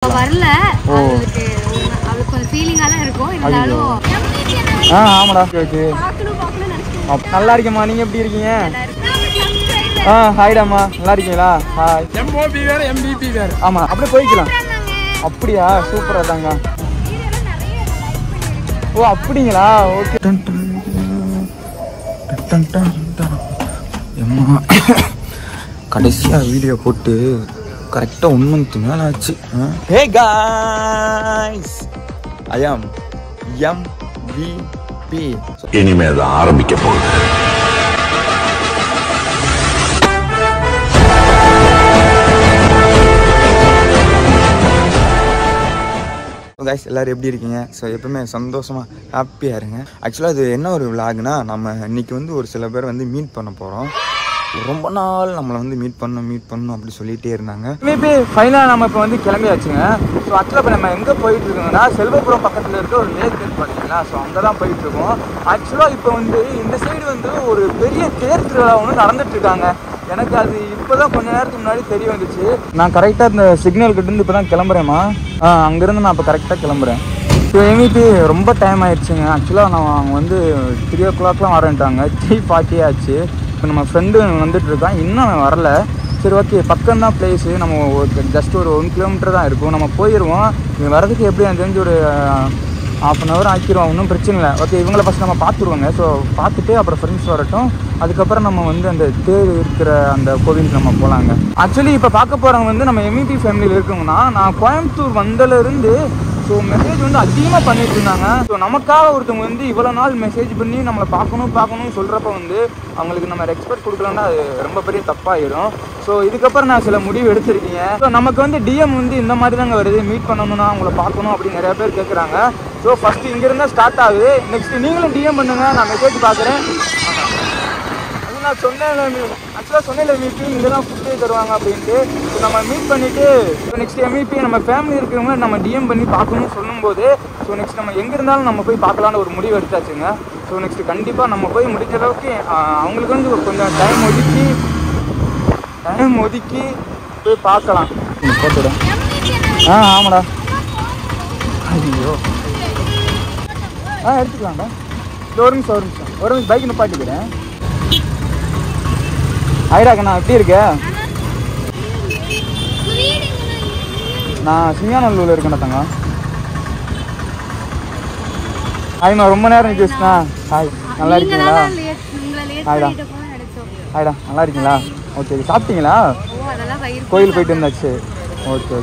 வரல அவளுக்கு கொஞ்சம் ஃபீலிங்கா தான் இருக்கும் இருந்தாலும் ஆமாடா ஓகே நல்லா இருக்கேம்மா நீங்க எப்படி இருக்கீங்க ஹாய்டாம்மா நல்லா இருக்கீங்களா ஹாய் எம்ஓபி வேற எம்பிபி வேற ஆமா அப்படியே போய்க்கலாம் அப்படியா சூப்பரா தாங்க ஓ அப்படிங்களா ஓகே கடைசியா வீடியோ போட்டு கரெக்டா 1 month மேல ஆச்சு ஹே गाइस ஐ அம் MVP இனிமே தான் ஆரம்பிக்க போகுது गाइस எல்லாரும் எப்படி இருக்கீங்க ஸோ எப்பவுமே சந்தோஷமா ஹாப்பியாக இருங்க ஆக்சுவலாக இது என்ன ஒரு விளாக்னா நம்ம இன்னைக்கு வந்து ஒரு சில பேர் வந்து மீட் பண்ண போகிறோம் ரொம்ப நாள் நம்மளை வந்து மீட் பண்ணணும் அப்படி சொல்லிகிட்டே இருந்தாங்க மேபி ஃபைனலாக நம்ம இப்போ வந்து கிளம்பியாச்சுங்க ஸோ ஆக்சுவலாக இப்போ நம்ம எங்கே போயிட்டுருக்கோங்கன்னா செல்வபுரம் பக்கத்தில் இருக்க ஒரு லேக் இருக்கு பார்த்தீங்களா ஸோ அங்கே தான் போயிட்டுருக்கோம் ஆக்சுவலாக இப்போ வந்து இந்த சைடு வந்து ஒரு பெரிய தேர் திருவிழா ஒன்று நடந்துட்டுருக்காங்க எனக்கு அது இப்போ தான் கொஞ்ச நேரத்துக்கு முன்னாடி தெரிய வந்துச்சு நான் கரெக்டாக இந்த சிக்னல் கிட்டேருந்து இப்போ தான் கிளம்புறேம்மா அங்கேருந்து நான் இப்போ கரெக்டாக கிளம்புறேன் ஸோ எங்களுக்கு ரொம்ப டைம் ஆயிடுச்சுங்க ஆக்சுவலாக நான் அவங்க வந்து 3 o'clock வரேன்ட்டாங்க 3:40 ஆச்சு இப்போ நம்ம ஃப்ரெண்டு வந்துட்டு இருக்கான் இன்னும் அவன் வரல சரி ஓகே பக்கம்தான் பிளேஸு நம்ம ஜஸ்ட் ஒரு 1 kilometer தான் இருக்கும் நம்ம போயிடுவோம் இங்கே வரதுக்கு எப்படி எனக்கு தெரிஞ்சு ஒரு 1/2 hour ஆக்கிடுவோம் ஒன்றும் பிரச்சனை இல்லை ஓகே இவங்கள ஃபஸ்ட் நம்ம பார்த்துருவோங்க ஸோ பார்த்துட்டு அப்புறம் ஃப்ரெண்ட்ஸ் வரட்டும் அதுக்கப்புறம் நம்ம வந்து அந்த தேர் இருக்கிற அந்த கோவிலுக்கு நம்ம போகலாங்க ஆக்சுவலி இப்போ பார்க்க போகிறவங்க வந்து நம்ம எம்இபி ஃபேமிலியில் இருக்கோங்கன்னா நான் கோயம்புத்தூர் வந்ததுலேருந்து ஸோ மெசேஜ் வந்து அதிகமாக பண்ணிட்டு இருந்தாங்க ஸோ நமக்காக ஒருத்தவங்க வந்து இவ்வளோ நாள் மெசேஜ் பண்ணி நம்மளை பார்க்கணும்னு சொல்கிறப்ப வந்து அவங்களுக்கு நம்ம ரெஸ்பெக்ட் கொடுக்கலன்னா அது ரொம்ப பெரிய தப்பாயிடும் ஸோ இதுக்கப்புறம் நான் சில முடிவு எடுத்திருக்கீங்க ஸோ நமக்கு வந்து டிஎம் வந்து இந்த மாதிரி தாங்க வருது மீட் பண்ணணும்னா அவங்கள பார்க்கணும் அப்படின்னு நிறைய பேர் கேட்குறாங்க ஸோ ஃபஸ்ட்டு இங்கேருந்தா ஸ்டார்ட் ஆகுது நெக்ஸ்ட்டு நீங்களும் டிஎம் பண்ணுங்கள் நான் மெசேஜ் பார்க்குறேன் அது நான் சொன்னேன் ஆக்சுவலாக சொன்னேன் எம்இபி இங்கே தான் ஃபுட்டே தருவாங்க அப்படின்ட்டு ஸோ நம்ம மீட் பண்ணிவிட்டு ஸோ நெக்ஸ்ட் எம்இபி நம்ம ஃபேமிலி இருக்கிறவங்க நம்ம டிஎம் பண்ணி பார்க்கணும்னு சொல்லும்போது ஸோ நெக்ஸ்ட் நம்ம எங்கே இருந்தாலும் நம்ம போய் பார்க்கலான்னு ஒரு முடிவு எடுத்தாச்சுங்க ஸோ நெக்ஸ்ட்டு கண்டிப்பாக நம்ம போய் முடிஞ்ச அளவுக்கு அவங்களுக்கு வந்து ஒரு கொஞ்சம் டைம் ஒதுக்கி போய் பார்க்கலாம் போட்டுவிட ஆமாடா ஐயோ எடுத்துக்கலாம்டா ஒரு நிமிஷம் பைக் நிப்பாட்டிக்கிறேன் ஐடாக்கா நான் எப்படி இருக்கேன் நான் சிங்காநல்லூரில் இருக்கேன் தங்க ஹாய்மா ரொம்ப நேரம் நிற்கா ஹாய் நல்லா இருக்கீங்களா ஹாய்டா நல்லா இருக்கீங்களா ஓகே சாப்பிட்டீங்களா கோயில் போயிட்டு இருந்தாச்சு ஓகே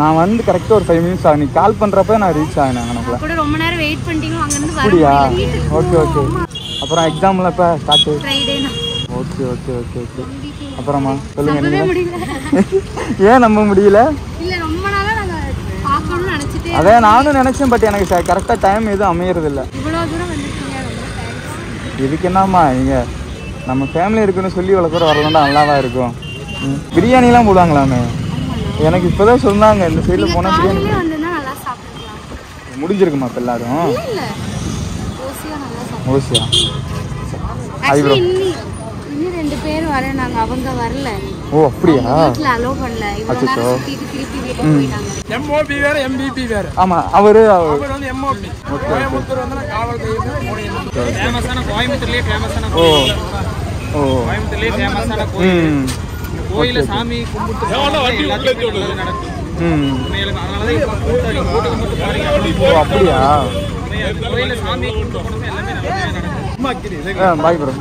நான் வந்து கரெக்டாக ஒரு 5 minutes ஆகும் நீ கால் பண்ணுறப்ப நான் ரீச் ஆகினேன் அப்படியா ஓகே அப்புறம் எக்ஸாம்ல இப்போ ஸ்டார்ட் ஓகே அப்புறமா சொல்லுங்க ஏன் நம்ப முடியல அதே நானும் நினைச்சேன் பட் எனக்கு கரெக்டாக டைம் எதுவும் அமையறது இல்லை இதுக்கு என்னம்மா நீங்கள் நம்ம ஃபேமிலி இருக்குன்னு சொல்லி இவ்வளோ கூட வரலன்னா நல்லாதான் இருக்கும் பிரியாணிலாம் போடுவாங்களாமே எனக்கு இப்போதான் சொன்னாங்க இந்த சைடில் போனால் பிரியாணி முடிஞ்சிருக்குமா இப்போ எல்லாரும் ஓசியா ரெண்டு பேர் வரேனாங்க அவங்க வரல ஓ அப்படியா வீட்ல அலோ பண்ணல இவ்வளவு நேரம் சுத்திட்டு திருப்பி வீட்டுக்கு போயிட்டாங்க எம்ஓபி வேற எம்பிபி வேற ஆமா அவர் வந்து எம்ஓபி கோயம்புத்தூர் வந்து காவல் தெய்வம் ஃபேமஸான கோயம்புத்தூர்லயே ஃபேமஸான கோயம்புத்தூர்லயே ஃபேமஸான கோயில்ல சாமி கும்பிட்டு எல்லாத்தையும் நடக்கும் அதனால தான் கூட்டம் மட்டும் பாருங்க ஓ அப்படியா கோயில்ல சாமி கும்பிட்டு போனது எல்லாமே பாய் ப்ரோ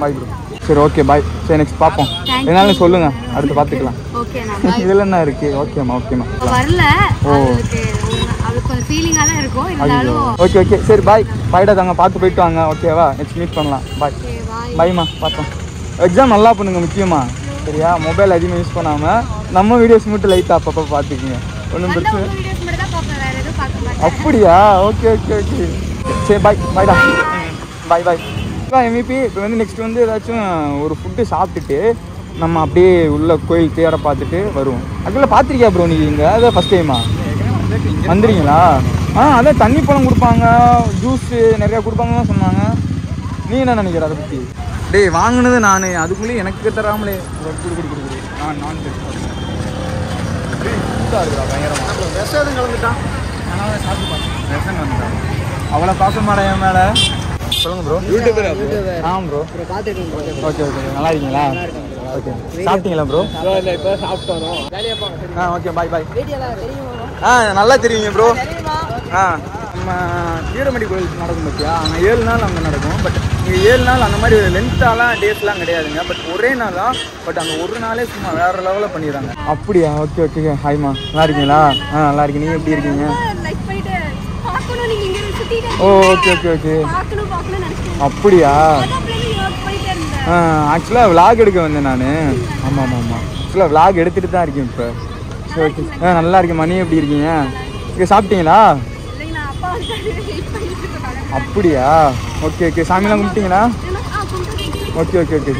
சரி ஓகே பாய் சரி நெக்ஸ்ட் பார்ப்போம் என்னாலும் சொல்லுங்க அடுத்து பார்த்துக்கலாம் இதில் என்ன இருக்கு ஓகேம்மா வரல அவளுக்கு கொஞ்சம் ஃபீலிங்கா தான் இருக்கும் இருந்தாலும் ஓகே சரி பாய்டா தாங்க பார்த்து போயிட்டு வாங்க ஓகேவா நெக்ஸ்ட் மீட் பண்ணலாம் பாய்மா பார்த்தோம் எக்ஸாம் நல்லா பண்ணுங்க முக்கியமா சரியா மொபைல் அதிகமாக யூஸ் பண்ணாமல் நம்ம வீடியோஸ் மட்டும் லைட்டாக அப்பப்போ பார்த்துக்குங்க ஒன்றும் பிரச்சனை அப்படியா ஓகே சரி பாய்டா பாய் எம்இபி இப்போ வந்து நெக்ஸ்ட் வந்து ஏதாச்சும் ஒரு ஃபுட்டு சாப்பிட்டுட்டு நம்ம அப்படியே உள்ள கோயில் தேரை பார்த்துட்டு வருவோம் அதுக்குள்ள பார்த்துருக்கியா ப்ரோ நீங்கள் இங்கே அதான் ஃபஸ்ட் டைமா வந்துடுறீங்களா அதான் தண்ணி பழம் கொடுப்பாங்க ஜூஸு நிறையா கொடுப்பாங்கன்னு சொன்னாங்க நீ என்ன நினைக்கிற அதை பற்றி டேய் வாங்கினது நான் அதுக்குள்ளேயே எனக்கு தராமலே குடி நான் சூடாக இருக்குதா பயங்கரமாக விஷம் எதுவும் கலந்துட்டான் அதனால சாப்பிட்டு பார்த்தேன் ரசன் வந்துட்டான் அவ்வளோ பார்க்க மாட்டேன் என் மேலே சொல்லுங்க ப்ரோ யூடியூபர் ஆமாம் ப்ரோ ஓகே ஓகே நல்லா இருக்கீங்களா ஓகே சாப்பிட்டீங்களா ப்ரோ இல்லை இப்போ சாப்பிட்டு வரோம் வேலையாக பாங்க ஓகே பாய் பாய் நல்லா தெரியுங்க ப்ரோ நம்ம வீரமடி கோயில் நடக்கும் பார்த்தியா அங்கே 7 நாள் அங்கே நடக்கும் பட் இங்கே 7 நாள் அந்த மாதிரி லென்த்தாலாம் டேஸ்லாம் கிடையாதுங்க பட் ஒரே நாள் தான் பட் அந்த ஒரு நாளே சும்மா வேறு லெவலில் பண்ணிடுறாங்க அப்படியா ஓகே ஓகே ஹாய்மா நல்லா இருக்கீங்களா நல்லா இருக்கீங்க நீங்கள் எப்படி இருக்கீங்க ஓ ஓகே ஓகே ஓகே அப்படியா ஆக்சுவலாக விளாக் எடுக்க வந்தேன் நான் ஆமாம் ஆக்சுவலாக விளாக் எடுத்துகிட்டு தான் இருக்கேன் இப்போ சரி ஓகே நல்லா இருக்கேம்மா நீ எப்படி இருக்கீங்க இங்கே சாப்பிட்டீங்களா அப்படியா ஓகே ஓகே சாமிலாம் கும்பிட்டீங்களா ஓகே ஓகே ஓகே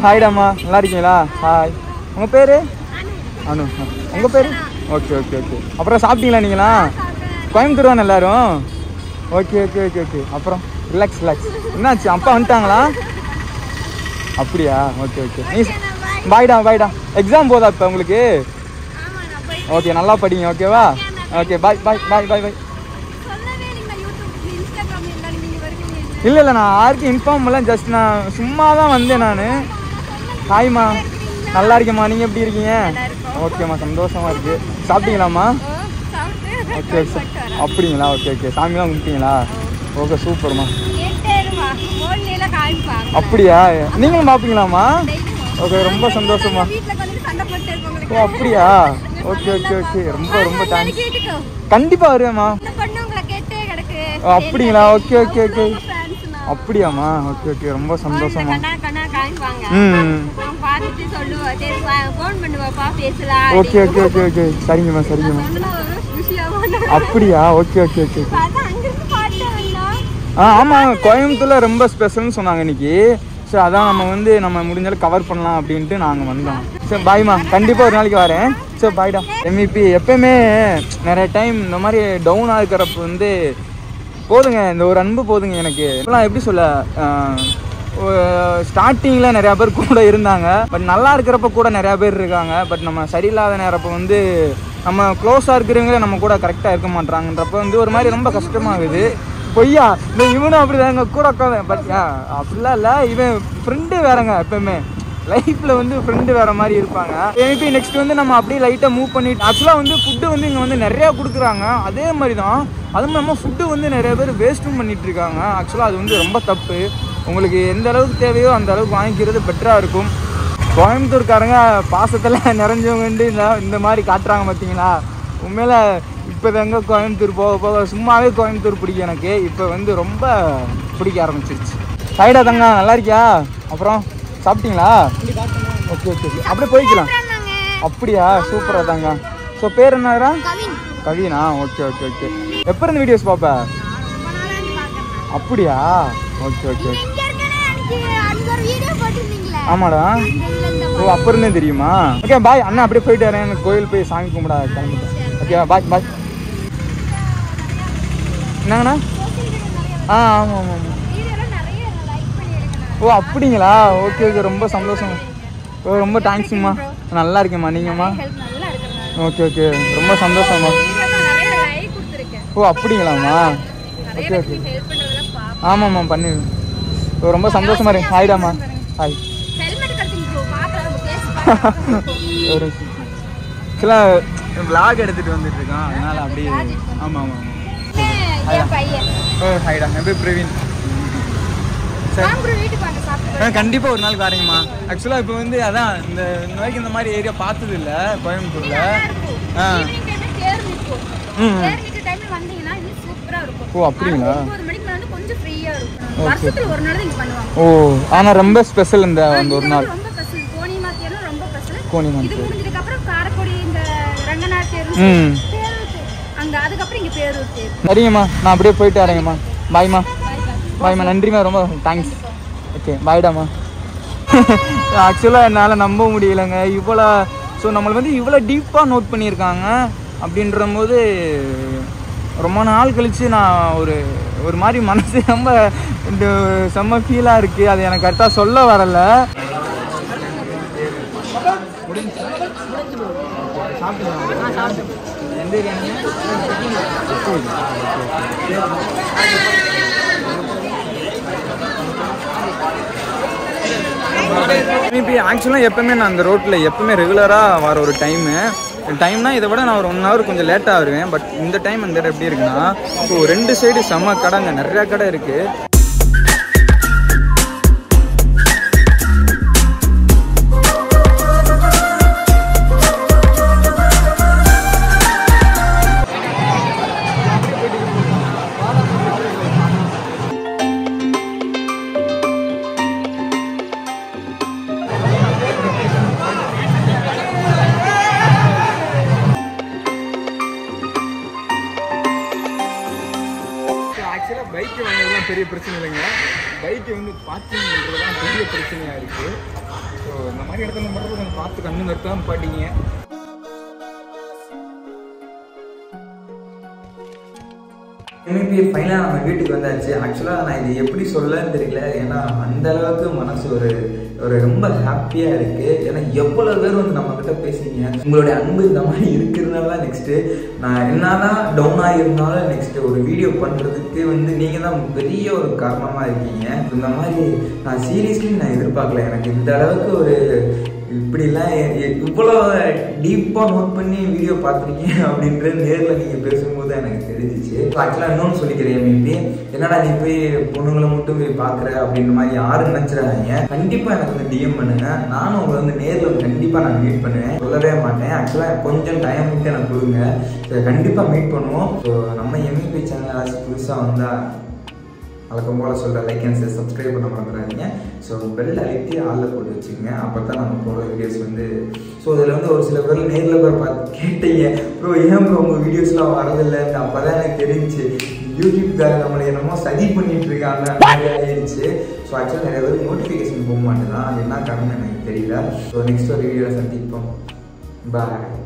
ஹாய்டாம்மா நல்லா இருக்கீங்களா ஹாய் உங்கள் பேர் அனு உங்கள் பேர் ஓகே ஓகே ஓகே அப்புறம் சாப்பிட்டீங்களா நீங்களா கோயம்புத்தூர் தானே எல்லாரும் ஓகே ஓகே ஓகே ஓகே அப்புறம் ரிலாக்ஸ் என்னாச்சு அப்பா வந்துட்டாங்களா அப்படியா ஓகே ஓகே நீ பாய்டா எக்ஸாம் போதா இப்போ உங்களுக்கு ஓகே நல்லா படிங்க ஓகேவா ஓகே பாய் இல்லை நான் யாருக்கும் இன்ஃபார்ம் பண்ணல ஜஸ்ட் நான் சும்மா தான் வந்தேன் நான் ஹாய்மா நல்லா இருக்கேம்மா நீங்கள் எப்படி இருக்கீங்க ஓகேம்மா சந்தோஷமாக இருக்குது சாப்பிட்டீங்களாம்மா ஓகே அப்படிங்களா ஓகே ஓகே சாமிலாம் கும்பிட்டீங்களா ஓகே சூப்பர்மா அப்படியா நீங்களும் பார்ப்பீங்களாம்மா ஓகே ரொம்ப சந்தோஷமா ஓ அப்படியா ஓகே ஓகே ஓகே ரொம்ப தேங்க்ஸ் கண்டிப்பாக வருவேம்மா அப்படிங்களா ஓகே ஓகே ஓகே அப்படியாம்மா ஓகே ஓகே ரொம்ப சந்தோஷமா ஓகே ஓகே ஓகே ஓகே சரிங்கம்மா அப்படியா ஓகே ஓகே ஓகே ஆமாம் கோயம்புத்தூரில் ரொம்ப ஸ்பெஷல்னு சொன்னாங்க இன்னைக்கு ஸோ அதான் நம்ம முடிஞ்சாலும் கவர் பண்ணலாம் அப்படின்ட்டு நாங்கள் வந்தோம் சரி பாய்மா கண்டிப்பாக ஒரு நாளைக்கு வரேன் ஸோ பாய்டா எம்இபி எப்பயுமே நிறைய டைம் இந்த மாதிரி டவுனாக இருக்கிறப்ப போதுங்க இந்த ஒரு அன்பு போதுங்க எனக்கு இப்போலாம் எப்படி சொல்ல ஸ்டார்டிங்கில் நிறையா பேர் கூட இருந்தாங்க பட் நல்லா இருக்கிறப்ப கூட நிறையா பேர் இருக்காங்க பட் நம்ம சரியில்லாத நேரப்போ நம்ம க்ளோஸாக இருக்கிறவங்களே நம்ம கூட கரெக்டாக இருக்க மாட்டாங்கன்றப்ப ஒரு மாதிரி ரொம்ப கஷ்டமாகுது பொய்யா இல்லை இவனும் அப்படி தாங்க கூட உட்காந்தேன் பட் அப்படிலாம் இல்லை இவன் ஃப்ரெண்டு வேறங்க எப்பவுமே லைஃப்பில் ஃப்ரெண்டு வேறு மாதிரி இருப்பாங்க மேபி நெக்ஸ்ட் நம்ம அப்படியே லைட்டாக மூவ் பண்ணிட்டு ஆக்சுவலாக ஃபுட்டு இங்கே நிறையா கொடுக்குறாங்க அதே மாதிரி தான் அதுவும் நம்ம ஃபுட்டு நிறைய பேர் வேஸ்ட்டும் பண்ணிகிட்டு இருக்காங்க ஆக்சுவலாக அது ரொம்ப தப்பு உங்களுக்கு எந்த அளவுக்கு தேவையோ அந்த அளவுக்கு வாங்கிக்கிறது பெட்டராக இருக்கும் கோயம்புத்தூர்காரங்க பாசத்தில் நிறைஞ்சவங்கண்டு இந்த மாதிரி காட்டுறாங்க பார்த்தீங்களா உண்மையில இப்போ தாங்க கோயம்புத்தூர் போக போக சும்மாவே கோயம்புத்தூர் பிடிக்கும் எனக்கு இப்போ ரொம்ப பிடிக்க ஆரம்பிச்சிருச்சு சைடா தங்க நல்லா இருக்கியா அப்புறம் சாப்பிட்டீங்களா ஓகே ஓகே அப்படியே போய்க்கலாம் அப்படியா சூப்பராக தாங்க ஸோ பேர் என்னடா கவினா ஓகே ஓகே ஓகே எப்போ இருந்து வீடியோஸ் பார்ப்ப அப்படியா ஓகே ஓகே ஓகே ஆமாடா ஓ அப்போ இருந்தே தெரியுமா ஓகே பாய் அண்ணா அப்படியே போயிட்டு வரேன் எனக்கு கோயில் போய் சாமி கும்பிட கிளம்பிட்டேன் ஓகே பாய் என்னங்கண்ணா ஆமாம் ஓ அப்படிங்களா ஓகே ஓகே ரொம்ப சந்தோஷம் ஓ ரொம்ப தேங்க்ஸுங்கம்மா நல்லா இருக்கேம்மா நீங்கம்மா ஓகே ஓகே ரொம்ப சந்தோஷம்மா ஓ அப்படிங்களாம்மா ஓகே ஓகே ஆமாம்மா பண்ணி ஓ ரொம்ப சந்தோஷமா இருக்கு ஹாய்டாம்மா ஹாய் ஒரு ஆக்சுவலாக விளாக் எடுத்துகிட்டு வந்துட்டு இருக்கான் அதனால் அப்படியே ஆமாம் ஓ ஹாய்டா என் பேர் பிரவீன் கண்டிப்பாக ஒரு நாளைக்கு வரீங்கம்மா ஆக்சுவலாக இப்போ அதான் இந்த வரைக்கும் இந்த மாதிரி ஏரியா பார்த்தது இல்லை கோயம்புத்தூரில் ஓ அப்படிங்களா ஓ ஆனால் ரொம்ப ஸ்பெஷல் இந்த ஒரு நாள் கோணிமாத்தி சரிங்கம்மா நான் அப்படியே போயிட்டு வரேங்கம்மா பாய்மா நன்றிம்மா ரொம்ப தேங்க்ஸ் ஓகே பாய்டாம்மா ஆக்சுவலாக என்னால் நம்ப முடியலைங்க இவ்வளோ ஸோ நம்மளை இவ்வளோ டீப்பாக நோட் பண்ணியிருக்காங்க அப்படின்ற போது ரொம்ப நாள் கழித்து நான் ஒரு மாதிரி மனசு ரொம்ப செம்ம ஃபீலாக இருக்குது அது எனக்கு கரெக்டாக சொல்ல வரலை சாப்பிட்டு எந்த ஏரியா இப்போ ஆக்சுவலாக எப்போவுமே நான் அந்த ரோட்டில் எப்போவுமே ரெகுலராக வர ஒரு டைம்னா இதை விட நான் ஒரு 1 hour கொஞ்சம் லேட்டாக வருவேன். பட் இந்த டைம் அந்த இடம் எப்படி இருக்குன்னா, ஸோ 2 சைடு செம்ம கடைங்க, நிறையா கடை இருக்குது. ஆக்சுவலாக பைக்கு வாங்குறதுலாம் பெரிய பிரச்சனை இல்லைங்க, பைக்கு வந்து பார்க்கிங் பண்ணுறது தான் பெரிய பிரச்சனையாக இருக்குது. ஸோ இந்த மாதிரி இடத்துல மட்டும் கொஞ்சம் பார்த்து கண்ணு நிறுத்தாமல் பாட்டிங்க. இன்னைக்கு ஃபைனலாக நம்ம வீட்டுக்கு வந்தாச்சு. ஆக்சுவலாக நான் இது எப்படி சொல்லன்னு தெரியல, ஏன்னா அந்த அளவுக்கு மனசு ஒரு ரொம்ப ஹாப்பியாக இருக்குது. ஏன்னா எவ்வளோ பேர் வந்து நம்மக்கிட்ட பேசுறீங்க, உங்களுடைய அன்பு இந்த மாதிரி இருக்கிறதுனால தான் நெக்ஸ்ட்டு நான் என்னதான் டவுனாக இருந்தாலும் நெக்ஸ்ட்டு ஒரு வீடியோ பண்ணுறதுக்கு வந்து நீங்கள் தான் பெரிய ஒரு காரணமாக இருக்கீங்க. இந்த மாதிரி நான் சீரியஸ்லி நான் எதிர்பார்க்கல, எனக்கு இந்த அளவுக்கு ஒரு இப்படிலாம் இவ்வளோ டீப்பாக நோட் பண்ணி வீடியோ பார்த்துருக்கீங்க அப்படின்றது நேரில் நீங்கள் பேசும்போது எனக்கு தெரிஞ்சிச்சு. ஆக்சுவலாக இன்னொன்று சொல்லிக்கிறேன், மேபி என்னடா நீ போய் பொண்ணுங்களை மட்டும் போய் பார்க்குற அப்படின்ற மாதிரி யாரும் நினச்சிடாதீங்க. கண்டிப்பாக எனக்கு வந்து டிஎம் பண்ணுங்க, நானும் உங்களை வந்து நேரில் கண்டிப்பாக நான் மீட் பண்ணுவேன், சொல்லவே மாட்டேன். ஆக்சுவலாக கொஞ்சம் டைம் விட்டு எனக்கு கொடுங்க, கண்டிப்பாக மீட் பண்ணுவோம். ஸோ நம்ம எம்இபி சேனல் புதுசாக வந்தால் வழக்கம் போல் சொல்கிற லைக் அண்ட் சப்ஸ்கிரைப் பண்ண மறந்துடாதீங்க. ஸோ பெல் அழுத்தி ஆளில் போட்டு வச்சுக்கோங்க, அப்போ தான் நம்ம போகிற வீடியோஸ் வந்து. ஸோ இதில் வந்து ஒரு சில பேர் நேரில் போய் பார்த்து கேட்டீங்க, ப்ரோ ஏன் ப்ரோ உங்கள் வீடியோஸ்லாம் வரதில்லைன்னு. அப்போ தான் எனக்கு தெரிஞ்சு யூடியூப்காரர் நம்மளை என்னமோ சதி பண்ணிட்டு இருக்காங்க மாதிரி ஆயிடுச்சு. ஸோ ஆக்சுவலாக நிறைய பேருக்கு நோட்டிஃபிகேஷன் போக மாட்டேதான், அது என்ன காரணம் எனக்கு தெரியல. ஸோ நெக்ஸ்ட் ஒரு வீடியோவில் சந்திப்போம். பாய்.